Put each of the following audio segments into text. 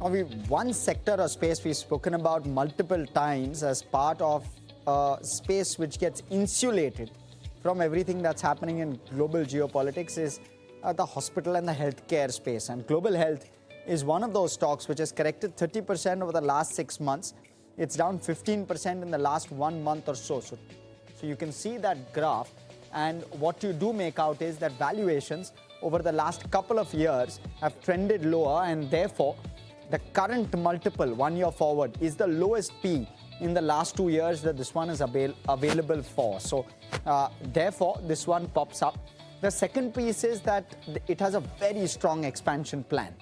One sector or space we've spoken about multiple times as part of a space which gets insulated from everything that's happening in global geopolitics is the hospital and the healthcare space. And global health is one of those stocks which has corrected 30% over the last 6 months. It's down 15% in the last 1 month or so. So you can see that graph, and what you do make out is that valuations over the last couple of years have trended lower, and therefore the current multiple 1 year forward is the lowest P in the last 2 years that this one is available for. So therefore this one pops up. The second piece is that it has a very strong expansion plan.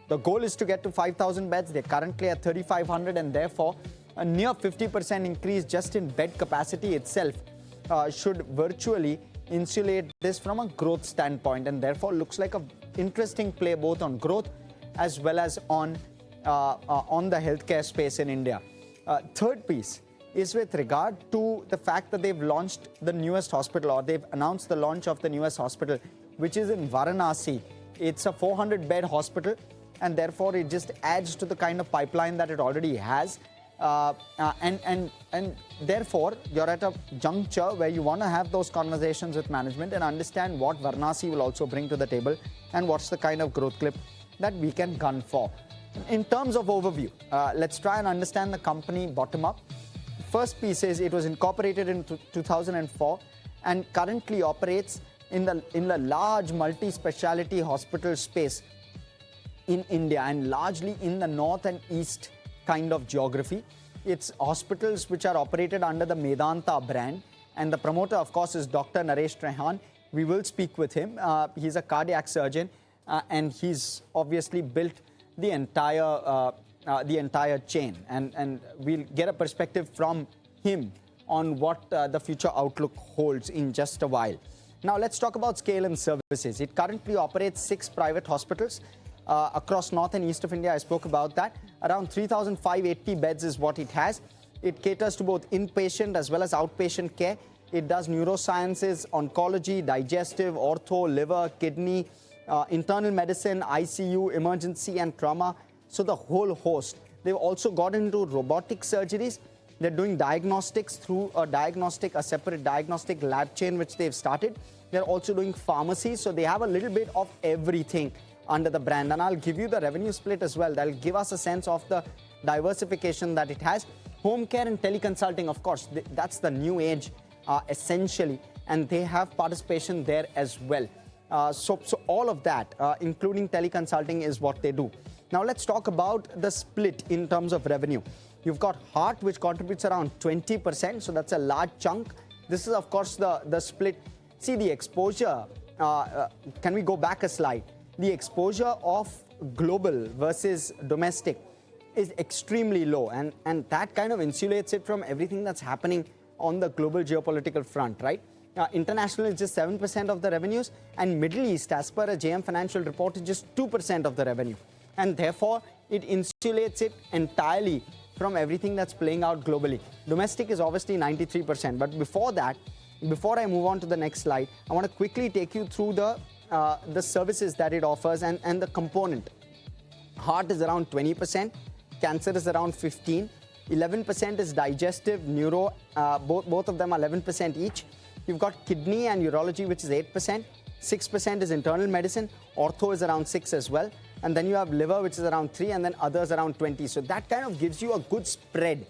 The goal is to get to 5,000 beds. They're currently at 3,500, and therefore a near 50% increase just in bed capacity itself should virtually insulate this from a growth standpoint, and therefore looks like an interesting play both on growth as well as on the healthcare space in India. Third piece is with regard to the fact that they've launched the newest hospital, or they've announced the launch of the newest hospital, which is in Varanasi. It's a 400-bed hospital, and therefore it just adds to the kind of pipeline that it already has. And therefore you're at a juncture where you want to have those conversations with management and understand what Varanasi will also bring to the table and what's the kind of growth clip that we can gun for. In terms of overview, let's try and understand the company bottom up. First piece is it was incorporated in 2004 and currently operates in the large multi-speciality hospital space in India, and largely in the north and east kind of geography. It's hospitals which are operated under the Medanta brand, and the promoter of course is Dr. Naresh Trehan. We will speak with him. He's a cardiac surgeon, and he's obviously built the entire chain, and we'll get a perspective from him on what the future outlook holds in just a while. Now let's talk about scale and services. It currently operates 6 private hospitals across north and east of India. I spoke about that. Around 3,580 beds is what it has. It caters to both inpatient as well as outpatient care. It does neurosciences, oncology, digestive, ortho, liver, kidney, internal medicine, ICU, emergency and trauma. So the whole host. They've also got into robotic surgeries. They're doing diagnostics through a separate diagnostic lab chain which they've started. They're also doing pharmacy. So they have a little bit of everything under the brand, and I'll give you the revenue split as well. That'll give us a sense of the diversification that it has. Home care and teleconsulting, of course, that's the new age essentially, and they have participation there as well. So all of that, including teleconsulting, is what they do. Now let's talk about the split in terms of revenue. You've got heart, which contributes around 20%, so that's a large chunk. This is of course the split. See the exposure. Can we go back a slide? The exposure of global versus domestic is extremely low, and that kind of insulates it from everything that's happening on the global geopolitical front, right? International is just 7% of the revenues, and Middle East, as per a JM Financial report, is just 2% of the revenue, and therefore it insulates it entirely from everything that's playing out globally. Domestic is obviously 93%, but before that, before I move on to the next slide, I want to quickly take you through the services that it offers and the component. Heart is around 20%, cancer is around 15%, 11% is digestive, neuro, both of them are 11% each. You've got kidney and urology, which is 8%, 6% is internal medicine, ortho is around 6% as well, and then you have liver, which is around 3%, and then others around 20%. So that kind of gives you a good spread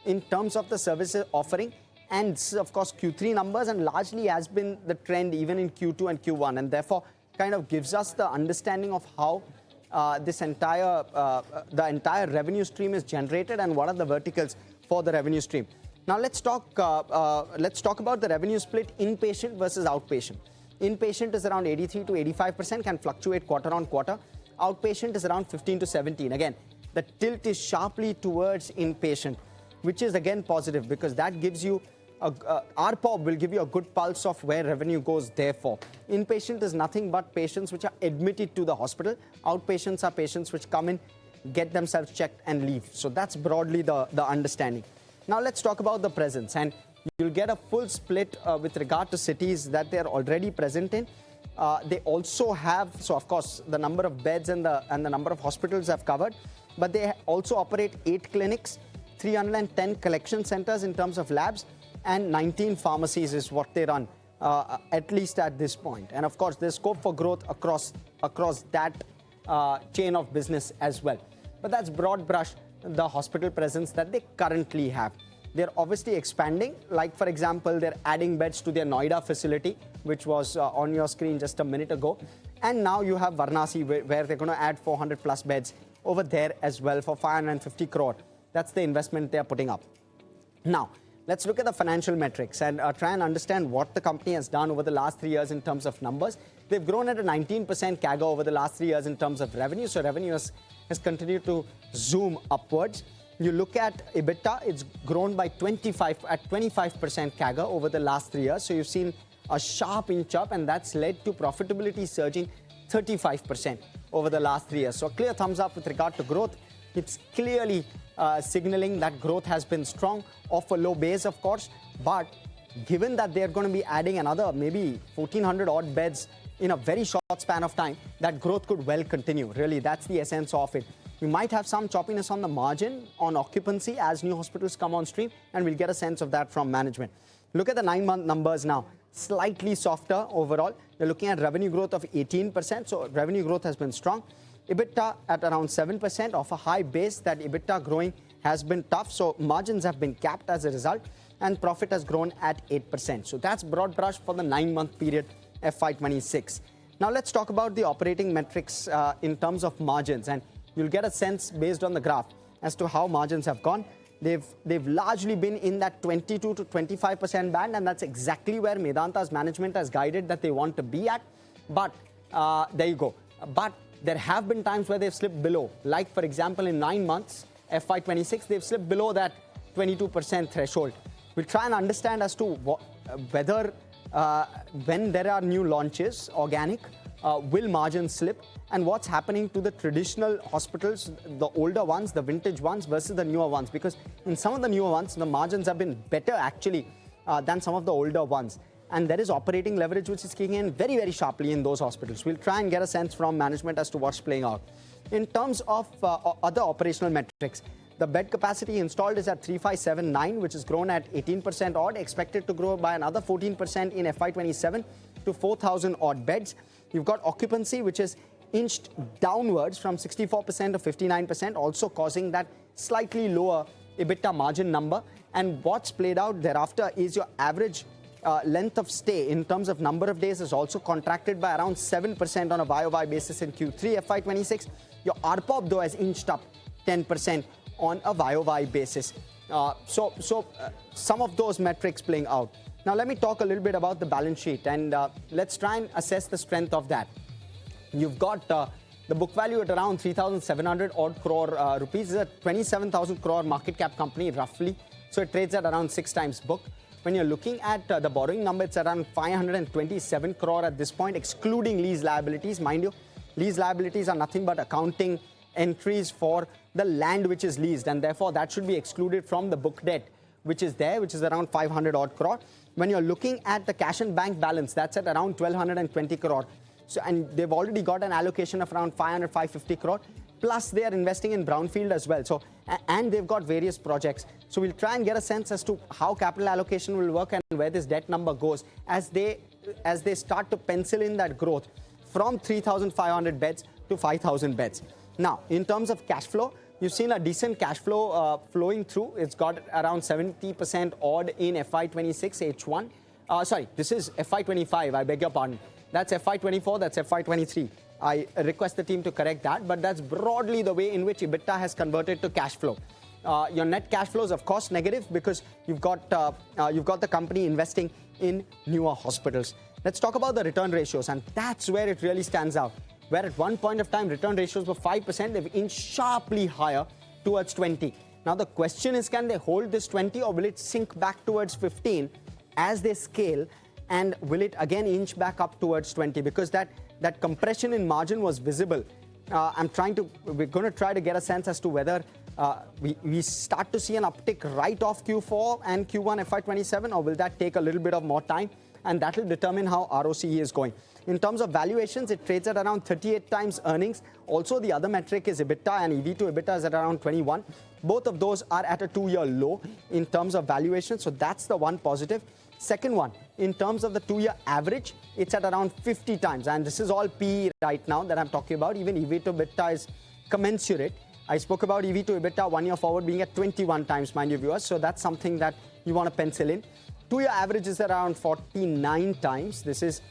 in terms of the services offering. And this is of course Q3 numbers, and largely has been the trend even in Q2 and Q1, and therefore kind of gives us the understanding of how the entire revenue stream is generated and what are the verticals for the revenue stream. Now let's talk about the revenue split inpatient versus outpatient. Inpatient is around 83 to 85%, can fluctuate quarter on quarter. Outpatient is around 15 to 17. Again, the tilt is sharply towards inpatient, which is again positive because that gives you ARPOB will give you a good pulse of where revenue goes. Therefore, inpatient is nothing but patients which are admitted to the hospital. Outpatients are patients which come in, get themselves checked and leave. So that's broadly the understanding. Now let's talk about the presence, and you'll get a full split with regard to cities that they're already present in. They also have, so of course, the number of beds and the number of hospitals I've covered. but they also operate 8 clinics, 310 collection centers in terms of labs, and 19 pharmacies is what they run, at least at this point. And of course, there's scope for growth across that chain of business as well. But that's broad brush, the hospital presence that they currently have. They're obviously expanding. Like, for example, they're adding beds to their Noida facility, which was on your screen just a minute ago. And now you have Varanasi, where they're going to add 400 plus beds over there as well for 550 crore. That's the investment they're putting up. Now, let's look at the financial metrics and try and understand what the company has done over the last 3 years in terms of numbers. They've grown at a 19% CAGR over the last 3 years in terms of revenue. So revenue has continued to zoom upwards. You look at EBITDA, it's grown by 25% CAGR over the last 3 years. So you've seen a sharp inch up, and that's led to profitability surging 35% over the last 3 years. So a clear thumbs up with regard to growth. It's clearly signaling that growth has been strong, off a low base, of course. But given that they're going to be adding another maybe 1,400 odd beds in a very short span of time, that growth could well continue. Really, that's the essence of it. You might have some choppiness on the margin, on occupancy as new hospitals come on stream, and we'll get a sense of that from management. Look at the 9-month numbers now. Slightly softer overall. You're looking at revenue growth of 18%. So revenue growth has been strong. EBITDA at around 7% off a high base. That EBITDA growing has been tough. So margins have been capped as a result, and profit has grown at 8%. So that's broad brush for the 9-month period FY26. Now let's talk about the operating metrics in terms of margins, and you'll get a sense based on the graph as to how margins have gone. They've largely been in that 22 to 25% band, and that's exactly where Medanta's management has guided that they want to be at. But there you go. But there have been times where they've slipped below. Like, for example, in 9 months, FY26, they've slipped below that 22% threshold. We'll try and understand as to whether when there are new launches, organic, will margins slip, and what's happening to the traditional hospitals, the older ones, the vintage ones versus the newer ones. Because in some of the newer ones, the margins have been better actually than some of the older ones. And there is operating leverage which is kicking in very, very sharply in those hospitals. We'll try and get a sense from management as to what's playing out. In terms of other operational metrics, the bed capacity installed is at 3,579, which has grown at 18% odd, expected to grow by another 14% in FY27 to 4,000 odd beds. You've got occupancy, which is inched downwards from 64% to 59%, also causing that slightly lower EBITDA margin number. And what's played out thereafter is your average length of stay in terms of number of days is also contracted by around 7% on a YOY basis in Q3 FY26. Your ARPOB, though, has inched up 10% on a YOY basis. So some of those metrics playing out. Now, let me talk a little bit about the balance sheet, and let's try and assess the strength of that. You've got the book value at around 3,700 odd crore rupees. It's a 27,000 crore market cap company roughly. So it trades at around 6 times book. When you're looking at the borrowing number, it's around 527 crore at this point, excluding lease liabilities. Mind you, lease liabilities are nothing but accounting entries for the land which is leased, and therefore that should be excluded from the book debt which is there, which is around 500 odd crore. When you're looking at the cash and bank balance, that's at around 1,220 crore. So, and they've already got an allocation of around 500, 550 crore. Plus, they are investing in brownfield as well. So, and they've got various projects. So, we'll try and get a sense as to how capital allocation will work and where this debt number goes as they start to pencil in that growth from 3,500 beds to 5,000 beds. Now, in terms of cash flow, you've seen a decent cash flow flowing through. It's got around 70% odd in FY26 H1. Sorry, this is FY25. I beg your pardon. That's FY24, that's FY23. I request the team to correct that, but that's broadly the way in which EBITDA has converted to cash flow. Your net cash flow is, of course, negative because you've got the company investing in newer hospitals. Let's talk about the return ratios, and that's where it really stands out. Where at one point of time, return ratios were 5%, they've inched sharply higher towards 20. Now, the question is, can they hold this 20 or will it sink back towards 15 as they scale? And will it again inch back up towards 20? Because that compression in margin was visible. We're going to try to get a sense as to whether we start to see an uptick right off Q4 and Q1 FY27, or will that take a little bit of more time? and that will determine how ROCE is going. In terms of valuations, it trades at around 38 times earnings. Also, the other metric is EBITDA, and EV to EBITDA is at around 21. Both of those are at a 2-year low in terms of valuation, so that's the one positive. Second one, in terms of the 2-year average, it's at around 50 times, and this is all PE right now that I'm talking about. Even EV to EBITDA is commensurate. I spoke about EV to EBITDA 1 year forward being at 21 times, mind you viewers, so that's something that you want to pencil in. 2-year average is around 49 times. This is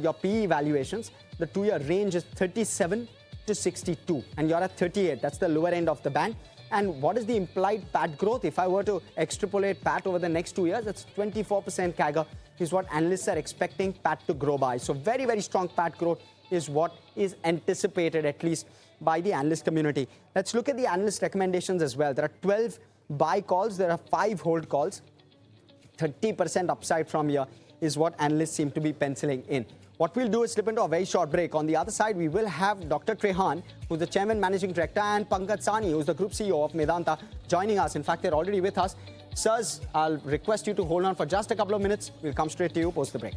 your PE valuations. The 2-year range is 37 to 62, and you're at 38. That's the lower end of the band. And what is the implied PAT growth? If I were to extrapolate PAT over the next 2 years, that's 24% CAGR is what analysts are expecting PAT to grow by. So very, very strong PAT growth is what is anticipated, at least by the analyst community. Let's look at the analyst recommendations as well. There are 12 buy calls. There are 5 hold calls. 30% upside from here is what analysts seem to be penciling in. What we'll do is slip into a very short break. On the other side, we will have Dr. Trehan, who's the Chairman Managing Director, and Pankaj Sahni, who's the Group CEO of Medanta, joining us. In fact, they're already with us. Sirs, I'll request you to hold on for just a couple of minutes. We'll come straight to you post the break.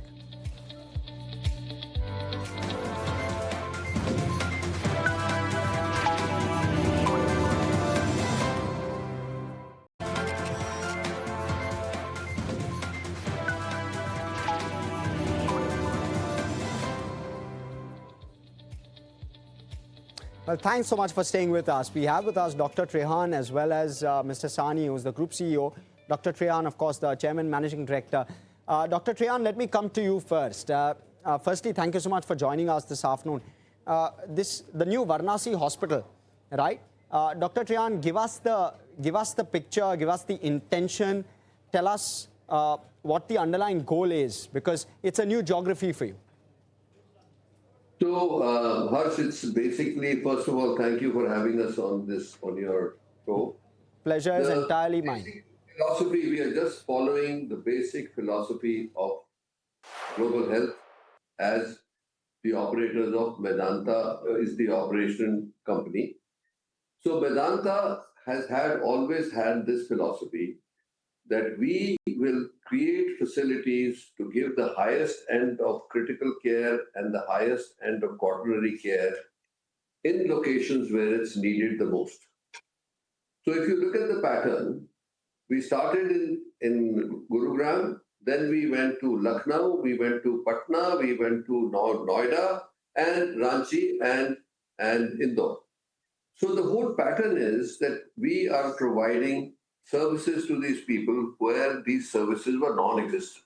Well, thanks so much for staying with us. We have with us Dr. Trehan as well as Mr. Sahni, who's the Group CEO. Dr. Trehan, of course, the Chairman Managing Director. Dr. Trehan, let me come to you first. Firstly, thank you so much for joining us this afternoon. The new Varanasi hospital, right? Dr. Trehan, give us the picture, give us the intention. Tell us what the underlying goal is, because it's a new geography for you. So, Harsh, it's basically, first of all, thank you for having us on your show. Pleasure is entirely mine. Philosophy, we are just following the basic philosophy of global health as the operators of Medanta is the operation company. So Medanta has always had this philosophy that we will create facilities to give the highest end of critical care and the highest end of quaternary care in locations where it's needed the most. So if you look at the pattern, we started in Gurugram, then we went to Lucknow, we went to Patna, we went to Noida and Ranchi and Indore. So the whole pattern is that we are providing services to these people where these services were non-existent.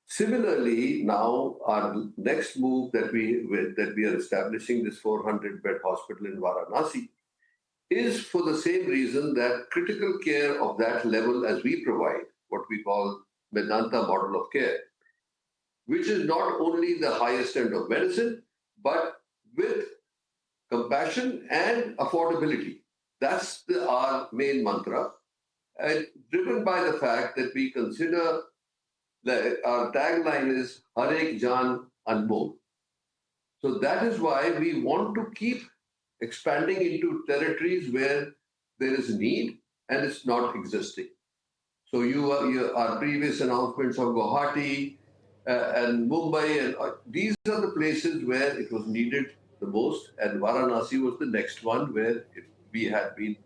Similarly, now our next move that we are establishing this 400-bed hospital in Varanasi is for the same reason that critical care of that level as we provide, what we call Medanta model of care, which is not only the highest end of medicine, but with compassion and affordability. That's our main mantra, and driven by the fact that we consider that our tagline is Har Ek Jaan Anmol. So that is why we want to keep expanding into territories where there is need and it's not existing. So our previous announcements of Guwahati and Mumbai, and these are the places where it was needed the most, and Varanasi was the next one where we had been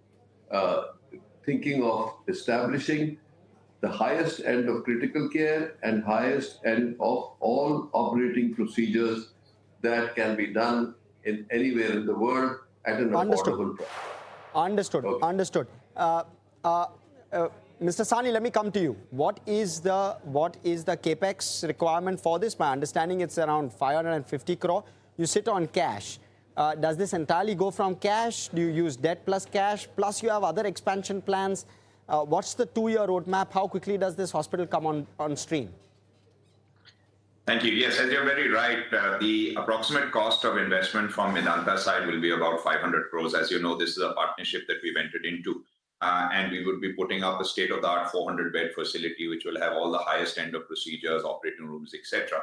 thinking of establishing the highest end of critical care and highest end of all operating procedures that can be done in anywhere in the world at an affordable price. Understood. Okay. Understood. Mr. Sahni, let me come to you. What is the capex requirement for this? My understanding it's around 550 crore. You sit on cash. Does this entirely go from cash? Do you use debt plus cash? Plus you have other expansion plans. What's the 2-year roadmap? How quickly does this hospital come on stream? Thank you. Yes, as you're very right, the approximate cost of investment from Medanta side will be about 500 crores. As you know, this is a partnership that we've entered into. And we would be putting up a state-of-the-art 400-bed facility, which will have all the highest end of procedures, operating rooms, etc.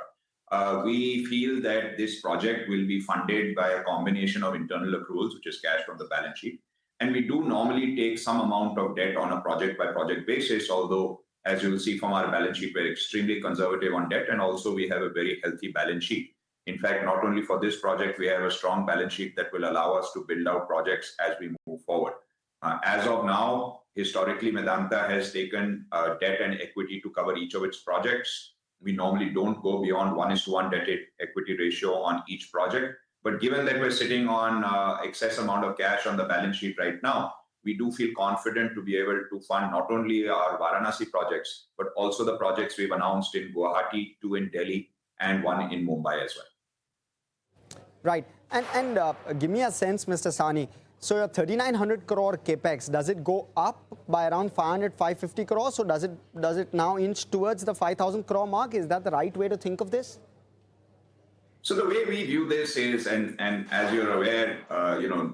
We feel that this project will be funded by a combination of internal accruals, which is cash from the balance sheet. And we do normally take some amount of debt on a project-by-project basis, although As you will see from our balance sheet, we're extremely conservative on debt, and also we have a very healthy balance sheet. In fact, not only for this project, we have a strong balance sheet that will allow us to build out projects as we move forward. As of now, historically, Medanta has taken debt and equity to cover each of its projects. We normally don't go beyond 1:1 debt equity ratio on each project. But given that we're sitting on excess amount of cash on the balance sheet right now, we do feel confident to be able to fund not only our Varanasi projects, but also the projects we've announced in Guwahati, 2 in Delhi, and 1 in Mumbai as well. Right. And give me a sense, Mr. Sani. So your 3,900 crore capex, does it go up by around 500, 550 crores? So does it now inch towards the 5,000 crore mark? Is that the right way to think of this? So the way we view this is, and as you're aware,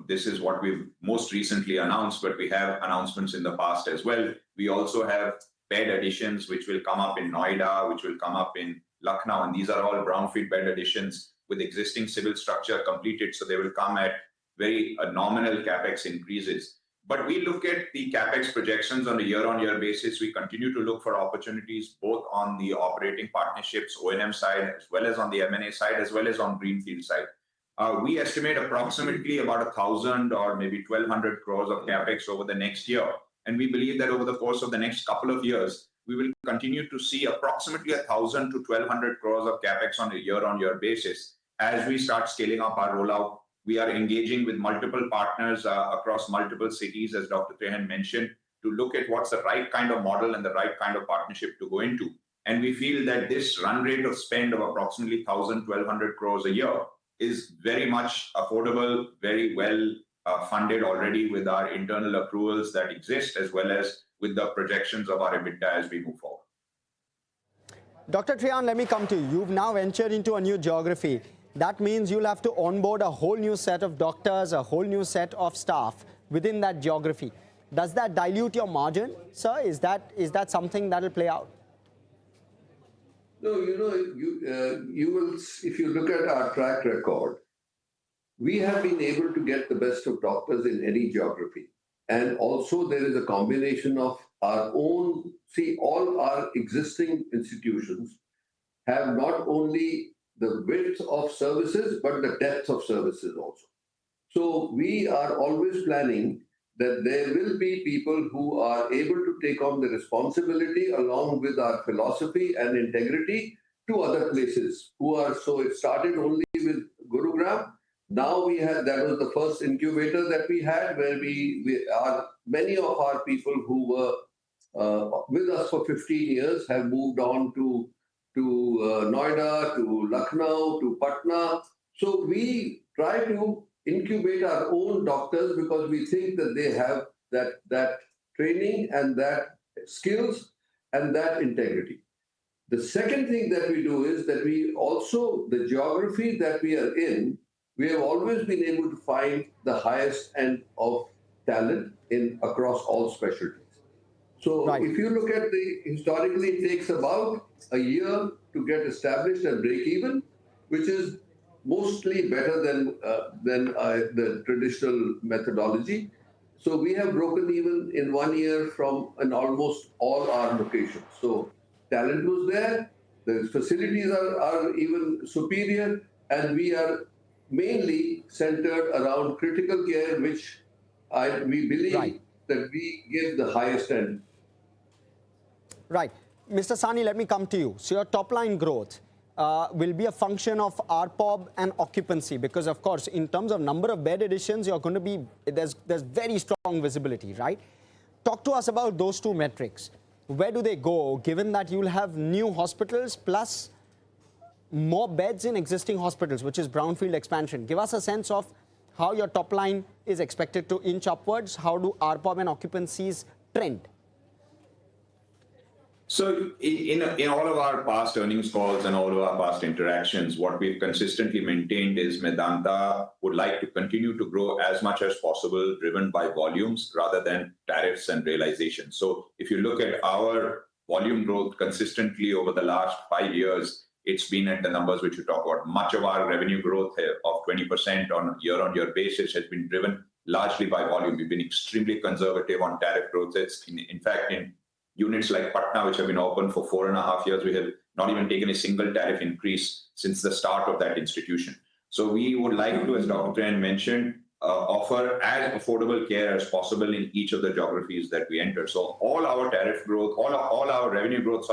this is what we've most recently announced, but we have announcements in the past as well. We also have bed additions, which will come up in Noida, which will come up in Lucknow, and these are all brownfield bed additions with existing civil structure completed. So they will come at very nominal capex increases. But we look at the capex projections on a year-on-year basis. We continue to look for opportunities both on the operating partnerships, O&M side, as well as on the M&A side, as well as on greenfield side. We estimate approximately about 1,000 or maybe 1,200 crores of capex over the next year. And we believe that over the course of the next couple of years, we will continue to see approximately 1,000 to 1,200 crores of capex on a year-on-year basis. As we start scaling up our rollout, we are engaging with multiple partners across multiple cities, as Dr. Trehan mentioned, to look at what's the right kind of model and the right kind of partnership to go into. And we feel that this run rate of spend of approximately 1,000, 1,200 crores a year is very much affordable, very well funded already with our internal accruals that exist, as well as with the projections of our EBITDA as we move forward. Dr. Trehan, let me come to you. You've now ventured into a new geography. That means you'll have to onboard a whole new set of doctors, a whole new set of staff within that geography. Does that dilute your margin, sir? Is that something that will play out? No, you will, if you look at our track record, we have been able to get the best of doctors in any geography. And also there is a combination of our own, all our existing institutions have not only the width of services, but the depth of services also. So we are always planning that there will be people who are able to take on the responsibility along with our philosophy and integrity to other places so it started only with Gurugram. Now that was the first incubator that we had, where many of our people who were with us for 15 years have moved on to Noida, to Lucknow, to Patna. So we try to incubate our own doctors because we think that they have that training and that skills and that integrity. The second thing that we do is that we also, the geography that we are in, we have always been able to find the highest end of talent across all specialties. So right. If you look at historically, it takes about a year to get established and break even, which is mostly better than the traditional methodology. So we have broken even in 1 year in almost all our locations. So talent was there, the facilities are even superior, and we are mainly centered around critical care, which we believe right. that we give the highest end. Right. Mr. Sani, let me come to you. So your top line growth will be a function of ARPOB and occupancy, because of course, in terms of number of bed additions, you're going to be, there's very strong visibility, right? Talk to us about those two metrics. Where do they go, given that you'll have new hospitals plus more beds in existing hospitals, which is brownfield expansion? Give us a sense of how your top line is expected to inch upwards. How do ARPOB and occupancies trend? So in all of our past earnings calls and all of our past interactions, what we've consistently maintained is Medanta would like to continue to grow as much as possible, driven by volumes rather than tariffs and realization. So if you look at our volume growth consistently over the last 5 years, it's been at the numbers which you talk about. Much of our revenue growth of 20% on a year-on-year basis has been driven largely by volume. We've been extremely conservative on tariff growth. In fact, in units like Patna, which have been open for 4.5 years, we have not even taken a single tariff increase since the start of that institution. So we would like to, as Dr. Trehan mentioned, offer as affordable care as possible in each of the geographies that we enter. So all our tariff growth, all our revenue growth,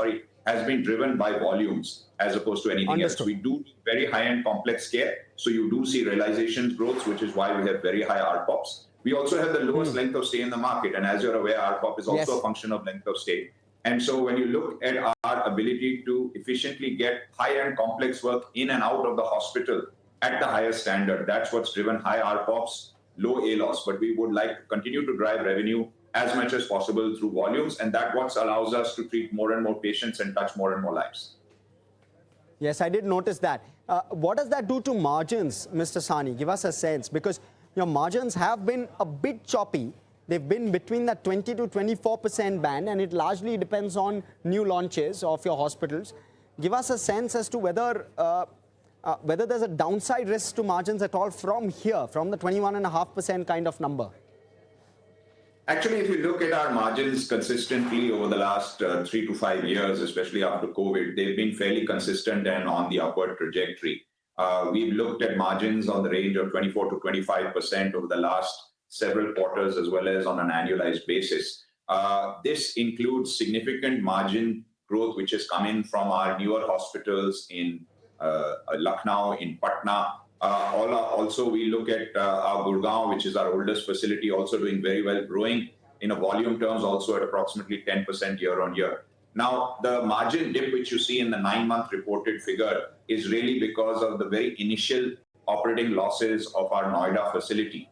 has been driven by volumes as opposed to anything else. We do very high-end complex care, so you do see realizations growth, which is why we have very high RPOPs. We also have the lowest length of stay in the market, and as you're aware, RPOP is also a function of length of stay. And so when you look at our ability to efficiently get high-end complex work in and out of the hospital at the highest standard, that's what's driven high RPOPs, low ALOS. But we would like to continue to drive revenue as much as possible through volumes, and that's what allows us to treat more and more patients and touch more and more lives. Yes, I did notice that. What does that do to margins, Mr. Sahni? Give us a sense, because your margins have been a bit choppy. They've been between that 20 to 24% band, and it largely depends on new launches of your hospitals. Give us a sense as to whether there's a downside risk to margins at all from here, from the 21.5% kind of number. Actually, if you look at our margins consistently over the last 3 to 5 years, especially after COVID, they've been fairly consistent and on the upward trajectory. We've looked at margins on the range of 24 to 25% over the last several quarters, as well as on an annualized basis. This includes significant margin growth, which has come in from our newer hospitals in Lucknow, in Patna. Also, we look at our Gurgaon, which is our oldest facility, also doing very well, growing in a volume terms, also at approximately 10% year on year. Now, the margin dip which you see in the 9-month reported figure is really because of the very initial operating losses of our Noida facility.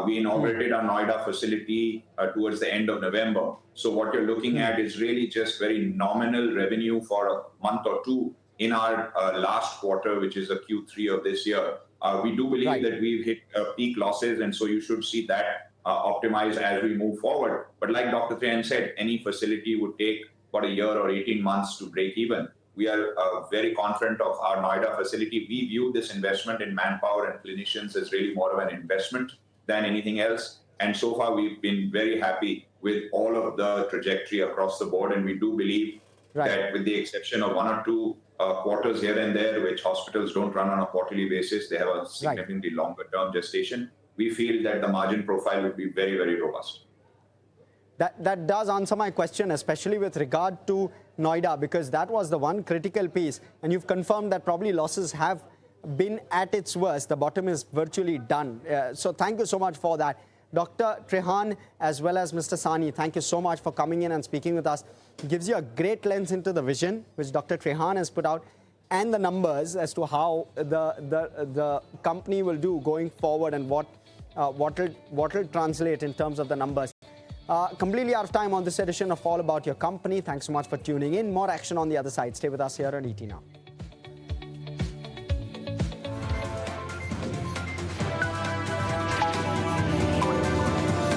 We inaugurated our Noida facility towards the end of November. So what you're looking at is really just very nominal revenue for a month or two in our last quarter, which is a Q3 of this year. We do believe that we've hit peak losses, and so you should see that optimize as we move forward. But like Dr. Trehan said, any facility would take about a year or 18 months to break even. We are very confident of our Noida facility. We view this investment in manpower and clinicians as really more of an investment than anything else. And so far, we've been very happy with all of the trajectory across the board. And we do believe that with the exception of 1 or 2 quarters here and there, which hospitals don't run on a quarterly basis, they have a significantly longer term gestation. We feel that the margin profile would be very, very robust. That does answer my question, especially with regard to Noida, because that was the one critical piece. And you've confirmed that probably losses have been at its worst. The bottom is virtually done. So thank you so much for that. Dr. Trehan, as well as Mr. Sahni, thank you so much for coming in and speaking with us. It gives you a great lens into the vision which Dr. Trehan has put out and the numbers as to how the company will do going forward and what will translate in terms of the numbers. Completely out of time on this edition of All About Your Company. Thanks so much for tuning in. More action on the other side. Stay with us here on ET Now.